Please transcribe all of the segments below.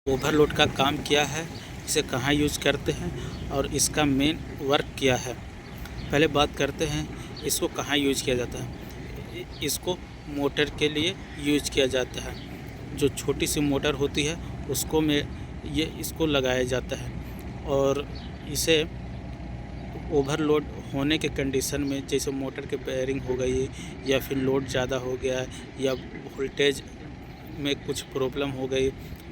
Overload का काम क्या है, इसे कहाँ यूज़ करते हैं और इसका मेन वर्क क्या है। पहले बात करते हैं इसको कहाँ यूज़ किया जाता है। इसको मोटर के लिए यूज़ किया जाता है। जो छोटी सी मोटर होती है उसको में इसको लगाया जाता है और इसे ओवरलोड होने के कंडीशन में, जैसे मोटर के बेयरिंग हो गई या फिर लोड ज़्यादा हो गया या वोल्टेज में कुछ प्रॉब्लम हो गई,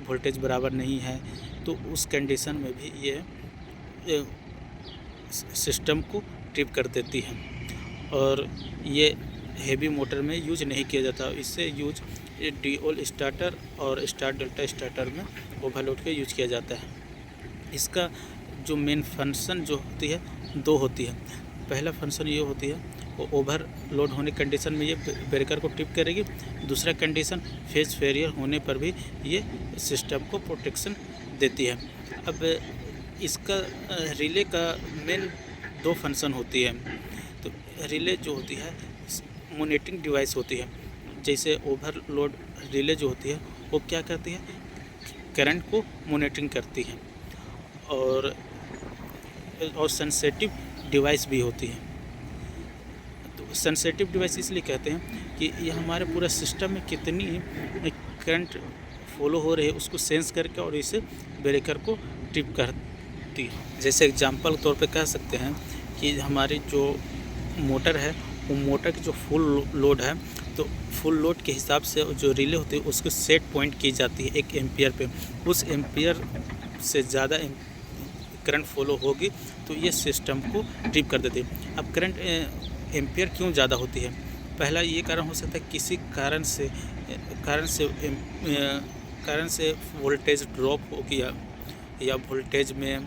वोल्टेज बराबर नहीं है, तो उस कंडीशन में भी ये सिस्टम को ट्रिप कर देती है। और ये हेवी मोटर में यूज नहीं किया जाता। इससे यूज डीओल स्टार्टर और स्टार डेल्टा स्टार्टर में ओवरलोड के यूज किया जाता है। इसका जो मेन फंक्शन जो होती है दो होती है। पहला फंक्शन ये होती है वो ओवरलोड होने कंडीशन में ये ब्रेकर को ट्रिप करेगी। दूसरा कंडीशन फेज फेलियर होने पर भी ये सिस्टम को प्रोटेक्शन देती है। अब इसका रिले का मेन दो फंक्शन होती है। तो रिले जो होती है मॉनिटरिंग डिवाइस होती है। जैसे ओवरलोड रिले जो होती है वो क्या करती है, करंट को मॉनिटरिंग करती है और सेंसिटिव डिवाइस भी होती है। तो सेंसिटिव डिवाइस इसलिए कहते हैं कि ये हमारे पूरे सिस्टम में कितनी करंट फॉलो हो रही है उसको सेंस करके और इसे ब्रेकर को ट्रिप करती है। जैसे एग्जांपल तौर पे कह सकते हैं कि हमारी जो मोटर है वो मोटर की जो फुल लोड है, तो फुल लोड के हिसाब से जो रिले होती है उसको सेट पॉइंट की जाती है 1 एम्पियर पे। उस एम्पियर से ज़्यादा करंट फॉलो होगी तो ये सिस्टम को ट्रिप कर देती है। अब करंट एम्पियर क्यों ज़्यादा होती है? पहला ये कारण हो सकता है किसी कारण से वोल्टेज ड्रॉप हो गया या वोल्टेज में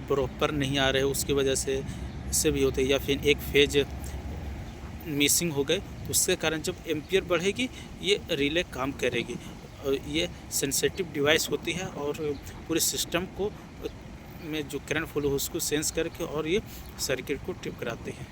प्रॉपर नहीं आ रहे, उसकी वजह से भी होते हैं, या फिर एक फेज मिसिंग हो गए तो उसके कारण जब एम्पियर बढ़ेगी ये रिले काम करेगी। और ये सेंसिटिव डिवाइस होती है और पूरे सिस्टम को में जो करंट फ्लो उसको सेंस करके और ये सर्किट को ट्रिप कराते हैं।